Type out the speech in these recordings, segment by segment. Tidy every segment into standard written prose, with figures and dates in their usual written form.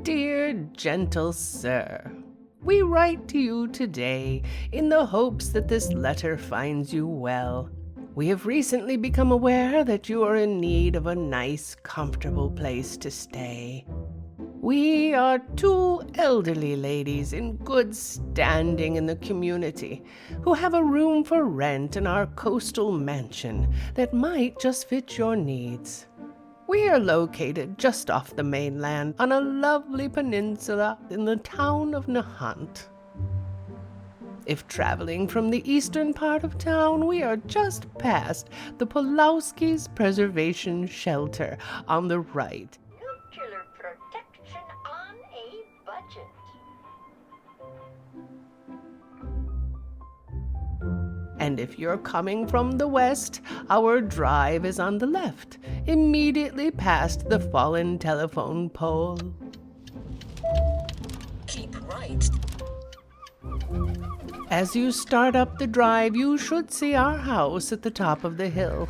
Dear gentle sir, we write to you today in the hopes that this letter finds you well. We have recently become aware that you are in need of a nice, comfortable place to stay. We are two elderly ladies in good standing in the community who have a room for rent in our coastal mansion that might just fit your needs. We are located just off the mainland on a lovely peninsula in the town of Nahant. If traveling from the eastern part of town, we are just past the Pulowski's Preservation Shelter on the right. Nuclear protection on a budget. And if you're coming from the west, our drive is on the left, immediately past the fallen telephone pole. Keep right. As you start up the drive, you should see our house at the top of the hill.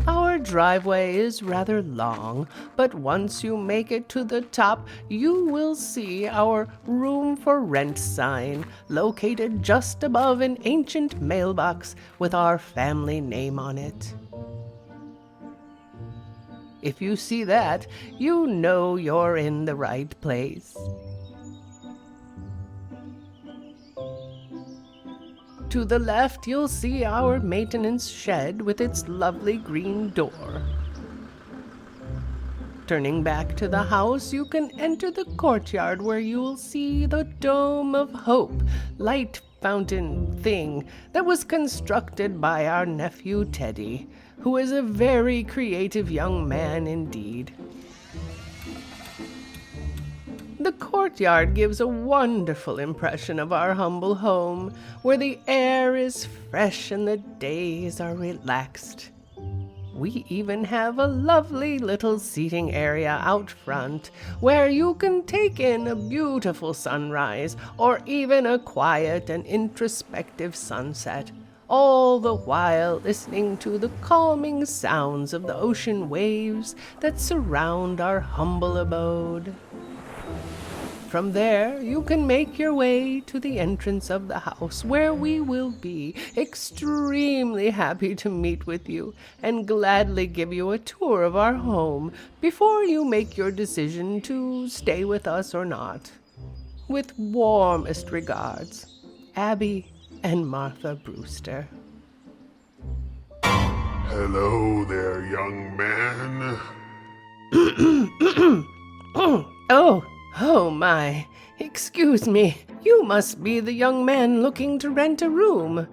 Our driveway is rather long, but once you make it to the top, you will see our room for rent sign located just above an ancient mailbox with our family name on it. If you see that, you know you're in the right place. To the left, you'll see our maintenance shed with its lovely green door. Turning back to the house, you can enter the courtyard where you'll see the Dome of Hope light fountain thing that was constructed by our nephew Teddy, who is a very creative young man indeed. The courtyard gives a wonderful impression of our humble home, where the air is fresh and the days are relaxed. We even have a lovely little seating area out front, where you can take in a beautiful sunrise or even a quiet and introspective sunset, all the while listening to the calming sounds of the ocean waves that surround our humble abode. From there, you can make your way to the entrance of the house, where we will be extremely happy to meet with you and gladly give you a tour of our home before you make your decision to stay with us or not. With warmest regards, Abby and Martha Brewster. Hello there, young man. Oh my, excuse me. You must be the young man looking to rent a room.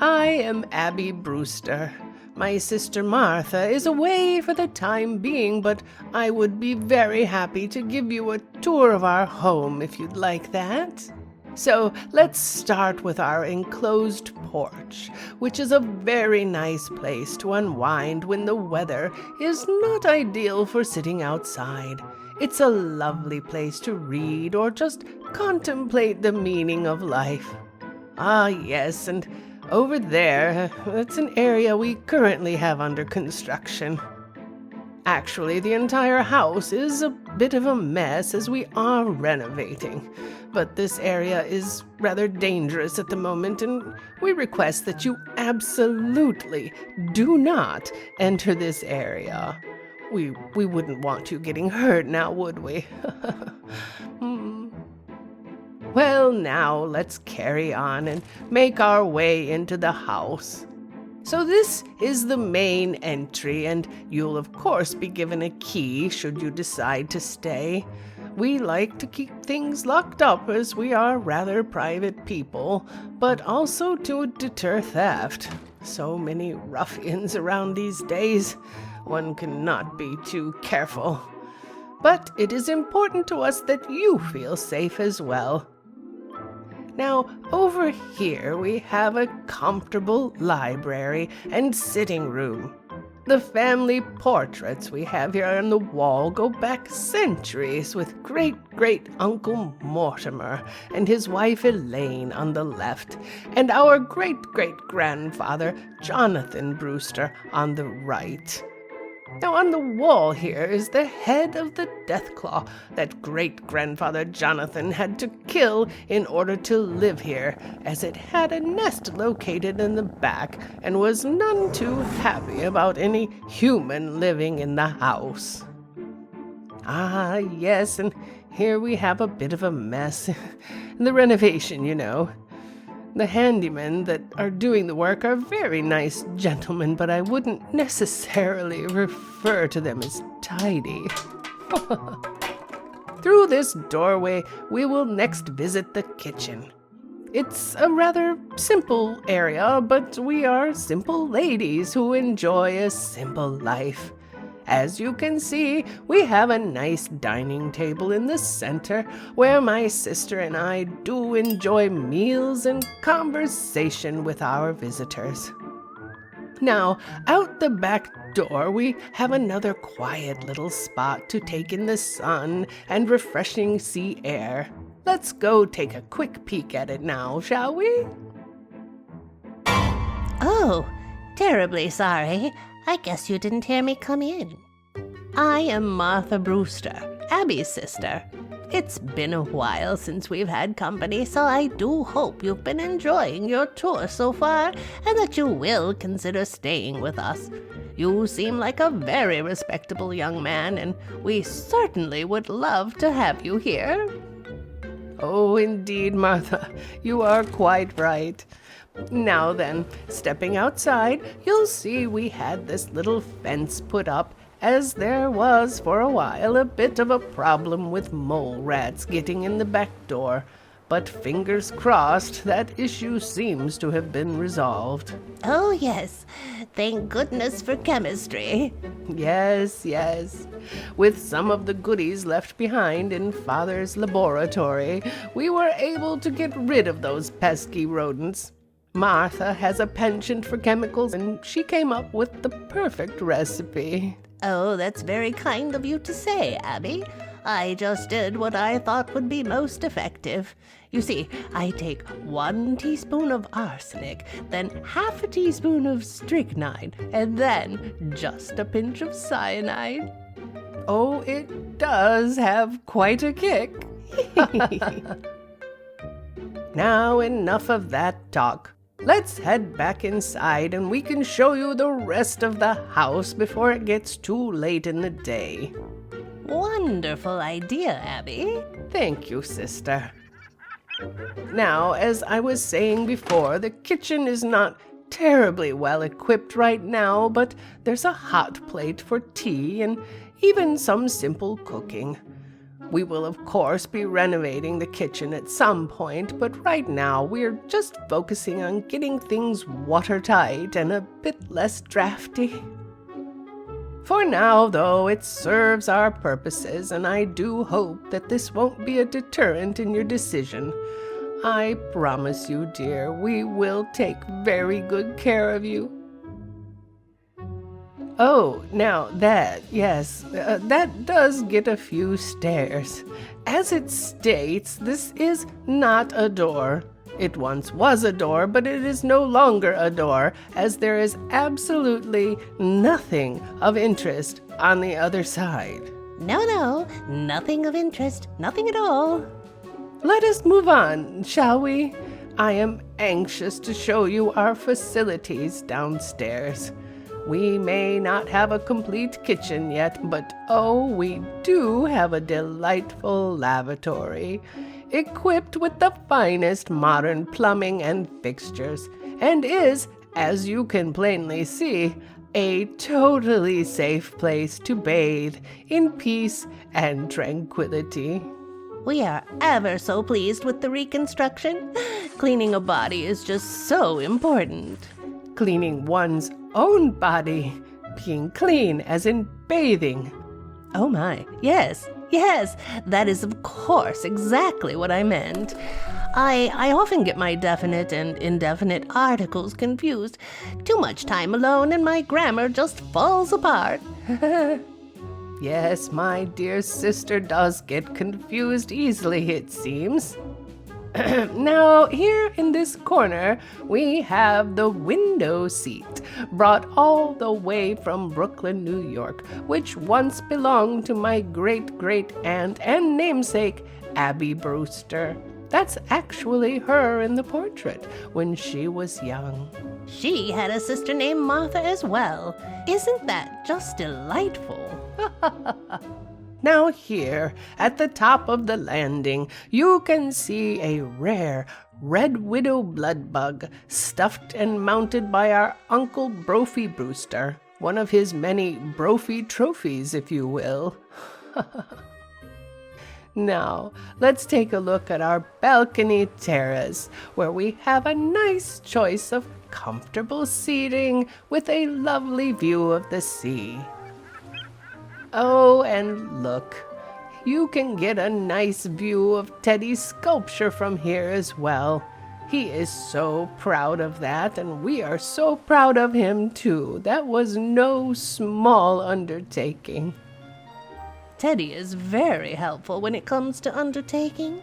I am Abby Brewster. My sister Martha is away for the time being, but I would be very happy to give you a tour of our home if you'd like that. So let's start with our enclosed porch, which is a very nice place to unwind when the weather is not ideal for sitting outside. It's a lovely place to read or just contemplate the meaning of life. Ah, yes, and over there, it's an area we currently have under construction. Actually, the entire house is a bit of a mess as we are renovating, but this area is rather dangerous at the moment, and we request that you absolutely do not enter this area. We wouldn't want you getting hurt now, would we? Well, now let's carry on and make our way into the house. So this is the main entry, and you'll of course be given a key should you decide to stay. We like to keep things locked up as we are rather private people, but also to deter theft. So many ruffians around these days, one cannot be too careful. But it is important to us that you feel safe as well. Now, over here we have a comfortable library and sitting room. The family portraits we have here on the wall go back centuries, with great-great-uncle Mortimer and his wife Elaine on the left, and our great-great-grandfather Jonathan Brewster on the right. Now on the wall here is the head of the Deathclaw that great-grandfather Jonathan had to kill in order to live here, as it had a nest located in the back and was none too happy about any human living in the house. Ah, yes, and here we have a bit of a mess. The renovation, you know. The handymen that are doing the work are very nice gentlemen, but I wouldn't necessarily refer to them as tidy. Through this doorway, we will next visit the kitchen. It's a rather simple area, but we are simple ladies who enjoy a simple life. As you can see, we have a nice dining table in the center where my sister and I do enjoy meals and conversation with our visitors. Now, out the back door, we have another quiet little spot to take in the sun and refreshing sea air. Let's go take a quick peek at it now, shall we? Oh, terribly sorry. I guess you didn't hear me come in. I am Martha Brewster, Abby's sister. It's been a while since we've had company, so I do hope you've been enjoying your tour so far and that you will consider staying with us. You seem like a very respectable young man, and we certainly would love to have you here. Oh, indeed, Martha, you are quite right. Now then, stepping outside, you'll see we had this little fence put up, as there was for a while a bit of a problem with mole rats getting in the back door. But fingers crossed, that issue seems to have been resolved. Oh, yes. Thank goodness for chemistry. Yes. With some of the goodies left behind in Father's laboratory, we were able to get rid of those pesky rodents. Martha has a penchant for chemicals, and she came up with the perfect recipe. Oh, that's very kind of you to say, Abby. I just did what I thought would be most effective. You see, I take 1 teaspoon of arsenic, then half a teaspoon of strychnine, and then just a pinch of cyanide. Oh, it does have quite a kick. Now, enough of that talk. Let's head back inside and we can show you the rest of the house before it gets too late in the day. Wonderful idea, Abby. Thank you, sister. Now, as I was saying before, the kitchen is not terribly well equipped right now, but there's a hot plate for tea and even some simple cooking. We will, of course, be renovating the kitchen at some point, but right now we're just focusing on getting things watertight and a bit less drafty. For now, though, it serves our purposes, and I do hope that this won't be a deterrent in your decision. I promise you, dear, we will take very good care of you. Oh, now that does get a few stares. As it states, this is not a door. It once was a door, but it is no longer a door, as there is absolutely nothing of interest on the other side. No, nothing of interest, nothing at all. Let us move on, shall we? I am anxious to show you our facilities downstairs. We may not have a complete kitchen yet, but oh, we do have a delightful lavatory, equipped with the finest modern plumbing and fixtures, and is, as you can plainly see, A totally safe place to bathe in peace and tranquility. We are ever so pleased with the reconstruction. Cleaning a body is just so important. Cleaning one's own body, being clean as in bathing. Oh my, yes, that is of course exactly what I meant. I often get my definite and indefinite articles confused. Too much time alone and my grammar just falls apart. Yes, my dear sister does get confused easily, it seems. Now, here in this corner, we have the window seat, brought all the way from Brooklyn, New York, which once belonged to my great-great-aunt and namesake, Abby Brewster. That's actually her in the portrait when she was young. She had a sister named Martha as well. Isn't that just delightful? Now here, at the top of the landing, you can see a rare red widow blood bug stuffed and mounted by our Uncle Brophy Brewster, one of his many Brophy trophies, if you will. Now, let's take a look at our balcony terrace, where we have a nice choice of comfortable seating with a lovely view of the sea. Oh, and look, you can get a nice view of Teddy's sculpture from here as well. He is so proud of that, and we are so proud of him too. That was no small undertaking. Teddy is very helpful when it comes to undertaking.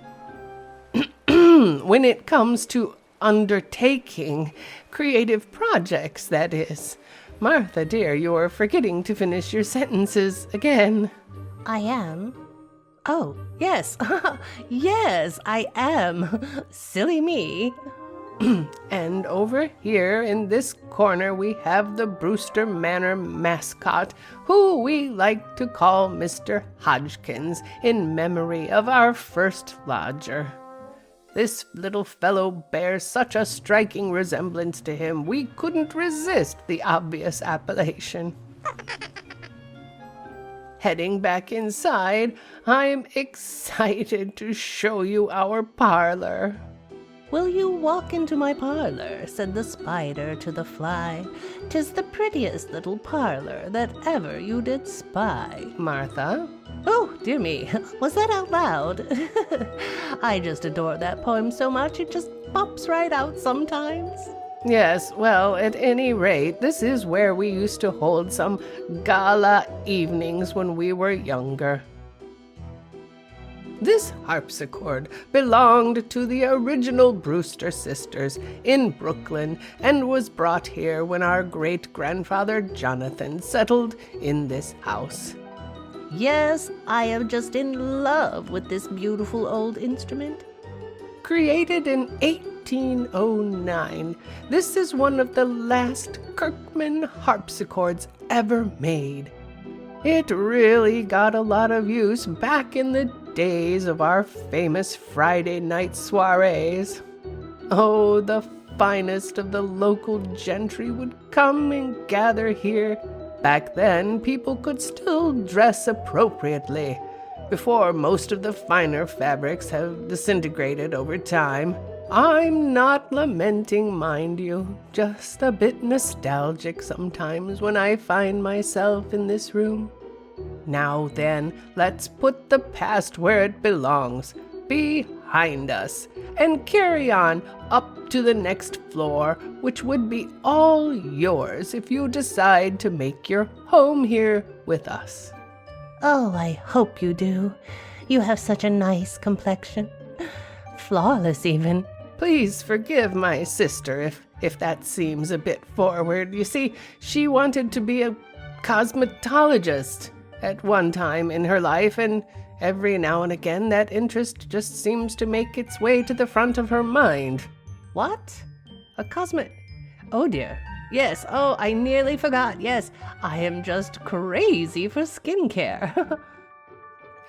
When it comes to undertaking creative projects, that is. Martha, dear, you're forgetting to finish your sentences again. I am? Oh, yes. Yes, I am. Silly me. And over here in this corner we have the Brewster Manor mascot, who we like to call Mr. Hodgkins in memory of our first lodger. This little fellow bears such a striking resemblance to him, we couldn't resist the obvious appellation. Heading back inside, I'm excited to show you our parlor. Will you walk into my parlor, said the spider to the fly. 'Tis the prettiest little parlor that ever you did spy. Martha? Oh, dear me, was that out loud? I just adore that poem so much it just pops right out sometimes. Yes, well, at any rate, this is where we used to hold some gala evenings when we were younger. This harpsichord belonged to the original Brewster Sisters in Brooklyn and was brought here when our great-grandfather Jonathan settled in this house. Yes, I am just in love with this beautiful old instrument. Created in 1809, this is one of the last Kirkman harpsichords ever made. It really got a lot of use back in the days of our famous Friday night soirees. Oh, the finest of the local gentry would come and gather here. Back then, people could still dress appropriately, before most of the finer fabrics have disintegrated over time. I'm not lamenting, mind you, just a bit nostalgic sometimes when I find myself in this room. Now then, let's put the past where it belongs, behind us, and carry on up to the next floor, which would be all yours if you decide to make your home here with us. Oh, I hope you do. You have such a nice complexion. Flawless, even. Please forgive my sister if that seems a bit forward. You see, she wanted to be a cosmetologist at one time in her life, and every now and again that interest just seems to make its way to the front of her mind. What? A Oh dear. Yes, oh, I nearly forgot. Yes, I am just crazy for skincare.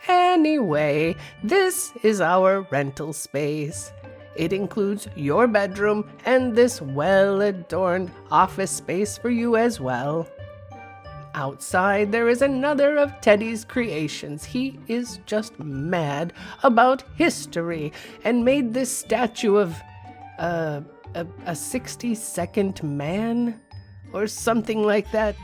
Anyway, this is our rental space. It includes your bedroom and this well-adorned office space for you as well. outside there is another of Teddy's creations. He is just mad about history and made this statue of a 60-second man or something like that.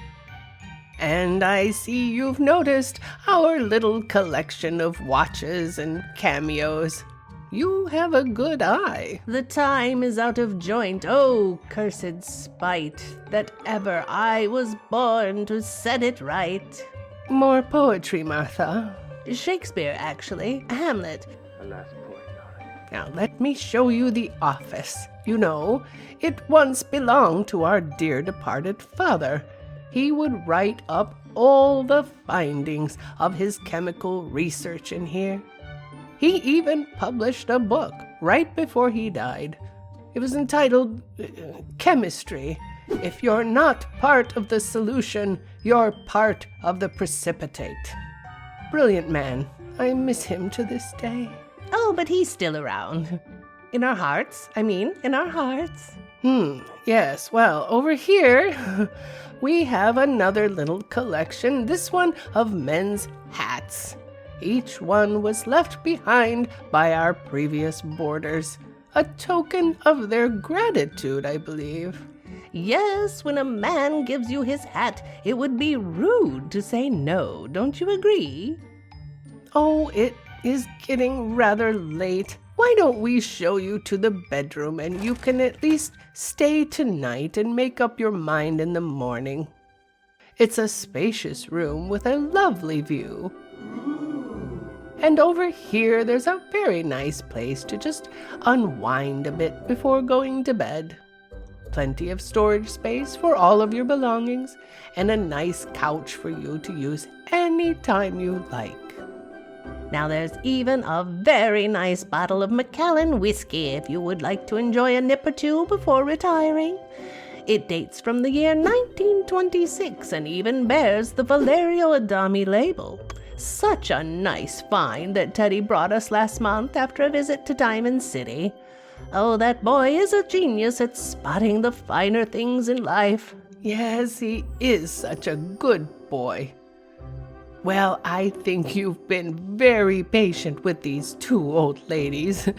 And I see you've noticed our little collection of watches and cameos. You have a good eye. The time is out of joint, oh cursed spite, that ever I was born to set it right. More poetry, Martha. Shakespeare, actually. Hamlet. Now let me show you the office. You know, it once belonged to our dear departed father. He would write up all the findings of his chemical research in here. He even published a book right before he died. It was entitled Chemistry. If you're not part of the solution, you're part of the precipitate. Brilliant man. I miss him to this day. Oh, but he's still around. In our hearts. In our hearts. Yes, well, over here, we have another little collection, this one of men's hats. Each one was left behind by our previous boarders, a token of their gratitude, I believe. Yes, when a man gives you his hat, it would be rude to say no, don't you agree? Oh, it is getting rather late. Why don't we show you to the bedroom and you can at least stay tonight and make up your mind in the morning? It's a spacious room with a lovely view. And over here, there's a very nice place to just unwind a bit before going to bed. Plenty of storage space for all of your belongings, and a nice couch for you to use any time you like. Now there's even a very nice bottle of Macallan whiskey if you would like to enjoy a nip or two before retiring. It dates from the year 1926 and even bears the Valerio Adami label. Such a nice find that Teddy brought us last month after a visit to Diamond City. Oh, that boy is a genius at spotting the finer things in life. Yes, he is such a good boy. Well, I think you've been very patient with these two old ladies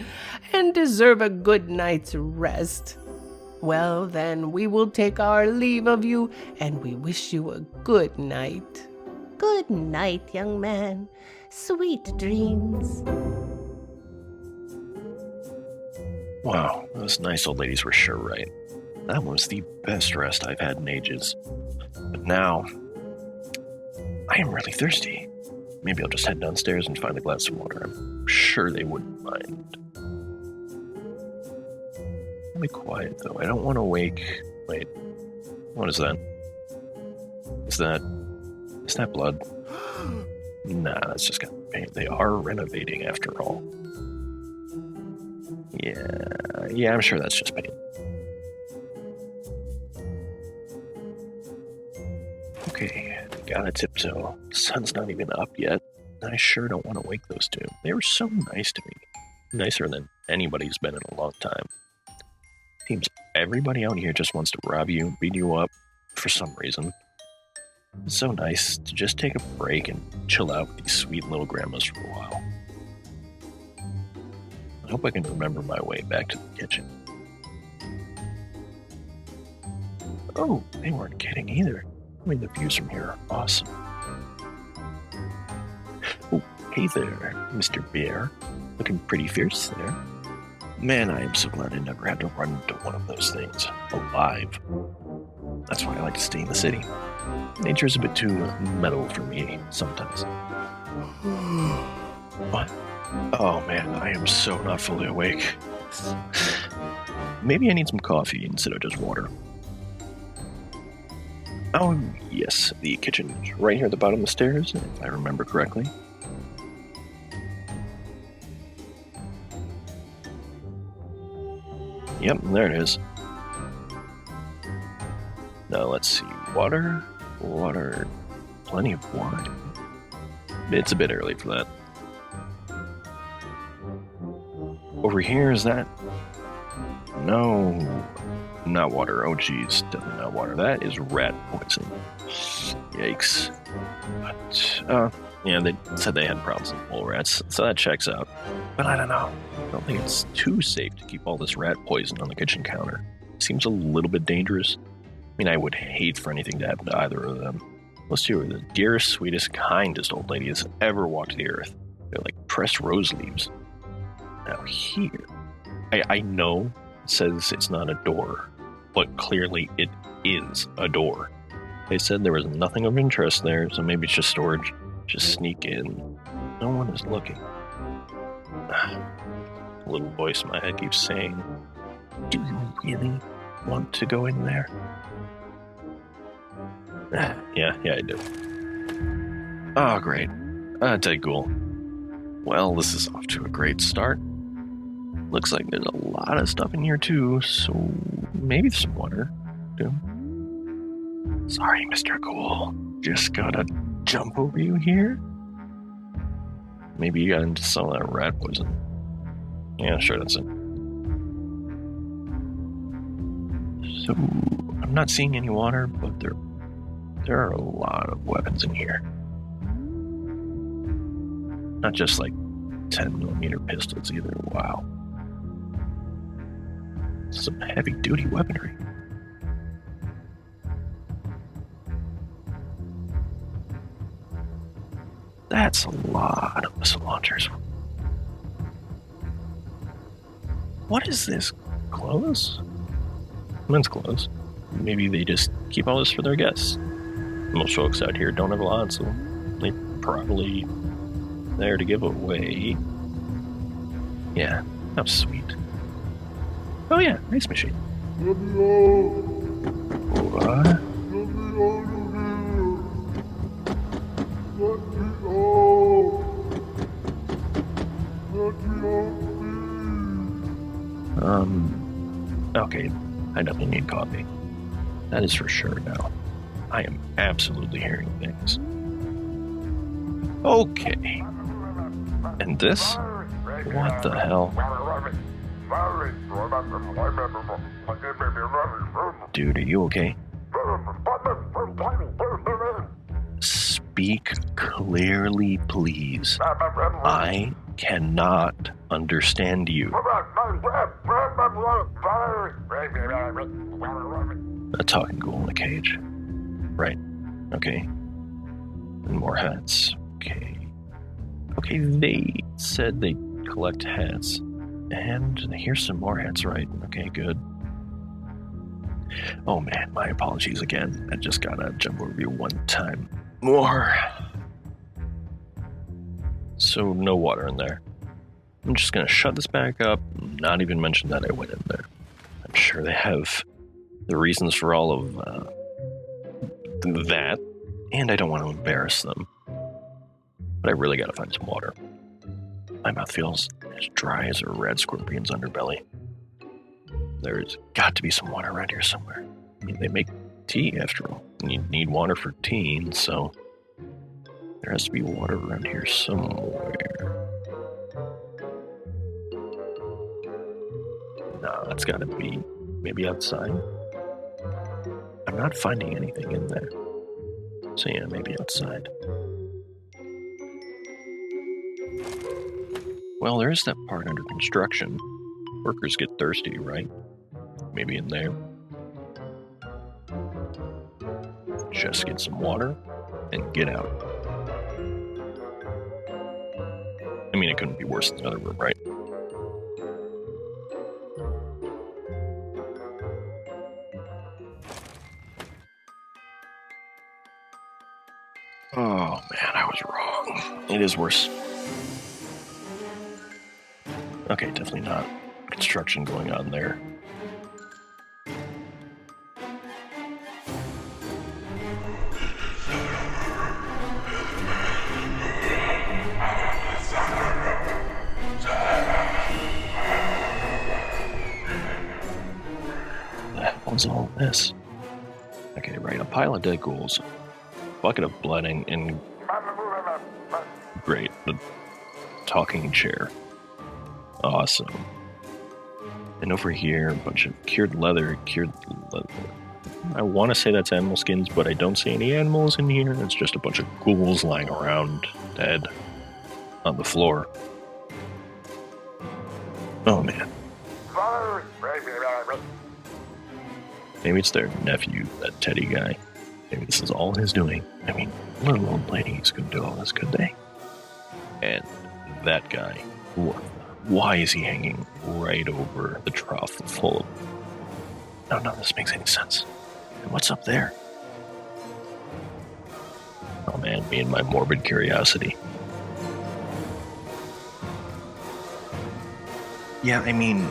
and deserve a good night's rest. Well, then, we will take our leave of you, and we wish you a good night. Good night, young man. Sweet dreams. Wow, those nice old ladies were sure right. That was the best rest I've had in ages. But now, I am really thirsty. Maybe I'll just head downstairs and find a glass of water. I'm sure they wouldn't mind. Be quiet, though. I don't want to wake... Wait. What is that? Is that blood? Nah, that's just got paint. They are renovating after all. Yeah, I'm sure that's just paint. Okay, gotta tiptoe. The sun's not even up yet. I sure don't want to wake those two. They were so nice to me. Nicer than anybody's been in a long time. Seems everybody out here just wants to rob you, beat you up, for some reason. It's so nice to just take a break and chill out with these sweet little grandmas for a while. I hope I can remember my way back to the kitchen. Oh, they weren't kidding either. The views from here are awesome. Oh, hey there, Mr. Bear. Looking pretty fierce there. Man, I am so glad I never had to run into one of those things alive. That's why I like to stay in the city. Nature's a bit too mellow for me sometimes. What? Oh man, I am so not fully awake. Maybe I need some coffee instead of just water. Oh yes, the kitchen is right here at the bottom of the stairs, if I remember correctly. Yep, there it is. Now let's see. Water, plenty of wine. It's a bit early for that. Over here, is that? No, not water. Oh geez, definitely not water. That is rat poison. Yikes. But, yeah, they said they had problems with mole rats, so that checks out. But I don't know. I don't think it's too safe to keep all this rat poison on the kitchen counter. Seems a little bit dangerous. I mean, I would hate for anything to happen to either of them. Those two are the dearest, sweetest, kindest old ladies ever walked the earth. They're like pressed rose leaves. Now here, I know it says it's not a door, but clearly it is a door. They said there was nothing of interest there, so maybe it's just storage. Just sneak in. No one is looking. A little voice in my head keeps saying, do you really want to go in there? Yeah, I do. Oh, great. Dead ghoul. Well, this is off to a great start. Looks like there's a lot of stuff in here too, so maybe some water too. Sorry, Mr. Ghoul. Just gotta jump over you here? Maybe you got into some of that rat poison. Yeah, sure, that's it. So, I'm not seeing any water, but there are a lot of weapons in here. Not just like 10mm pistols either, wow. Some heavy-duty weaponry. That's a lot of missile launchers. What is this? Clothes? Men's clothes. Maybe they just keep all this for their guests. Most folks out here don't have a lot, so they probably there to give away. Yeah, how sweet. Oh yeah, ice machine. What? Okay, I definitely need coffee. That is for sure now. I am absolutely hearing things. Okay. And this? What the hell? Dude, are you okay? Speak clearly, please. I cannot understand you. A talking ghoul in a cage. Right. Okay. And more hats. Okay. Okay, they said they collect hats. And here's some more hats, right? Okay, good. Oh man, my apologies again. I just gotta jump over you one time more. So, no water in there. I'm just gonna shut this back up, not even mention that I went in there. I'm sure they have the reasons for all of that, and I don't want to embarrass them. But I really gotta find some water. My mouth feels as dry as a red scorpion's underbelly. There's got to be some water around here somewhere. I mean, they make tea after all, and you need water for tea, so there has to be water around here somewhere. No, that's gotta be maybe outside. I'm not finding anything in there. So yeah, maybe outside. Well, there is that part under construction. Workers get thirsty, right? Maybe in there. Just get some water and get out. I mean, it couldn't be worse than the other room, right? Oh man, I was wrong. It is worse. Okay, definitely not construction going on there. What's all this? Okay, right, a pile of dead ghouls, a bucket of blood, and great, the talking chair. Awesome. And over here, a bunch of cured leather. I want to say that's animal skins, but I don't see any animals in here. It's just a bunch of ghouls lying around, dead, on the floor. Oh, man. Maybe it's their nephew, that Teddy guy. Maybe this is all his doing. I mean, little old ladies couldn't do all this, could they? And that guy, why is he hanging right over the trough full of... None of this makes any sense. And what's up there? Oh man, me and my morbid curiosity. Yeah, I mean,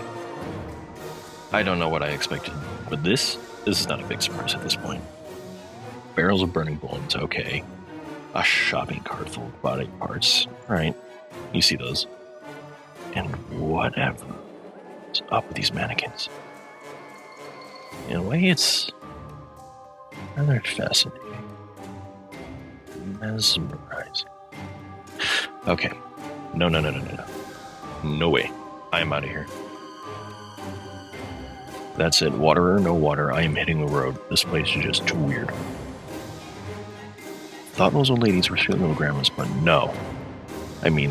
I don't know what I expected, but this is not a big surprise at this point. Barrels of burning bones, okay. A shopping cart full of body parts, right? You see those. And whatever is up with these mannequins. In a way, it's rather fascinating. Mesmerizing. Okay. No. No way. I am out of here. That's it. Water or no water, I am hitting the road. This place is just too weird. Thought those old ladies were sweet little grandmas, but no. I mean,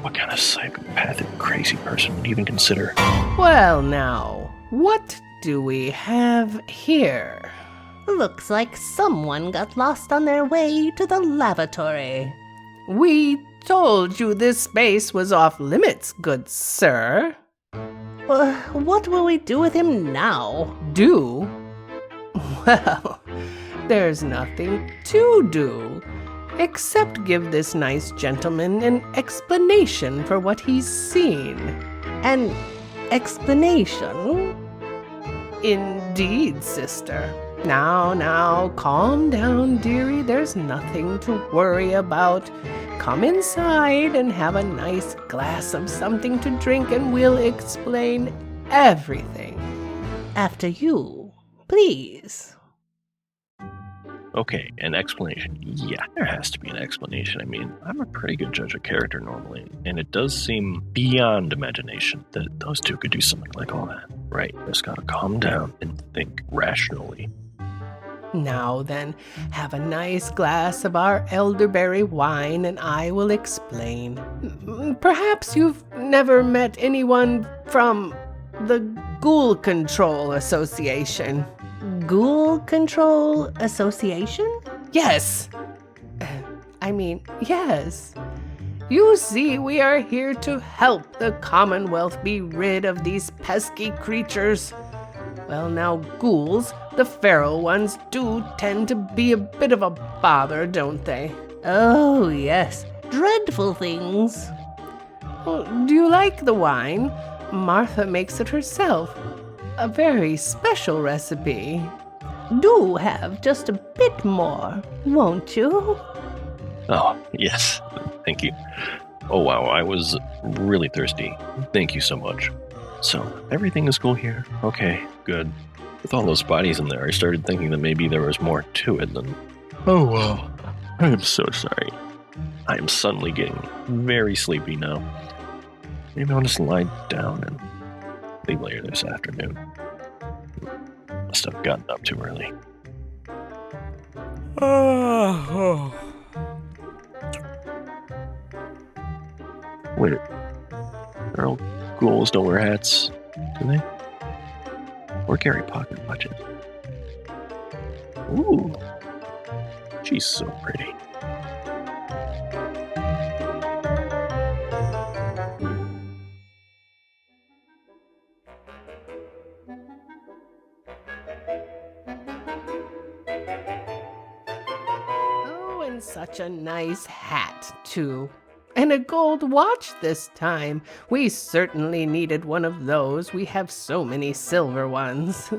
what kind of psychopathic, crazy person would even consider? Well now, what do we have here? Looks like someone got lost on their way to the lavatory. We told you this space was off limits, good sir. What will we do with him now? Do? Well, there's nothing to do, except give this nice gentleman an explanation for what he's seen. An explanation? Indeed, sister. Now, calm down, dearie. There's nothing to worry about. Come inside and have a nice glass of something to drink and we'll explain everything. After you, please. Okay, an explanation. Yeah, there has to be an explanation. I mean, I'm a pretty good judge of character normally, and it does seem beyond imagination that those two could do something like all that. Right, just gotta calm down and think rationally. Now then, have a nice glass of our elderberry wine and I will explain. Perhaps you've never met anyone from the Ghoul Control Association. Ghoul Control Association? Yes. Yes. You see, we are here to help the Commonwealth be rid of these pesky creatures. Well, now, ghouls, the feral ones, do tend to be a bit of a bother, don't they? Oh, yes. Dreadful things. Well, do you like the wine? Martha makes it herself. A very special recipe. Do have just a bit more, won't you? Oh, yes. Thank you. Oh, wow. I was really thirsty. Thank you so much. So, everything is cool here? Okay, good. With all those bodies in there, I started thinking that maybe there was more to it than... Oh, wow. I am so sorry. I am suddenly getting very sleepy now. Maybe I'll just lie down and leave later this afternoon. Must have gotten up too early. Wait, girl ghouls don't wear hats, do they? Or carry pocket watches? Ooh, she's so pretty. Oh, and such a nice hat, too. And a gold watch this time. We certainly needed one of those. We have so many silver ones.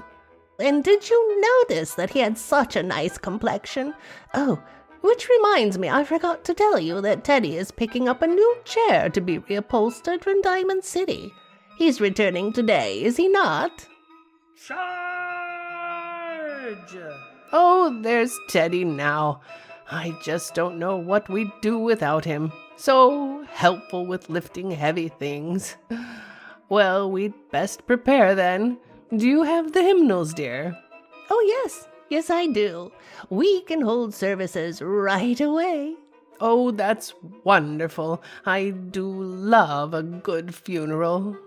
And did you notice that he had such a nice complexion? Oh, which reminds me, I forgot to tell you that Teddy is picking up a new chair to be reupholstered from Diamond City. He's returning today, is he not? Charge! Oh, there's Teddy now. I just don't know what we'd do without him. So helpful with lifting heavy things. Well, we'd best prepare then. Do you have the hymnals, dear? Oh, yes. Yes, I do. We can hold services right away. Oh, that's wonderful. I do love a good funeral.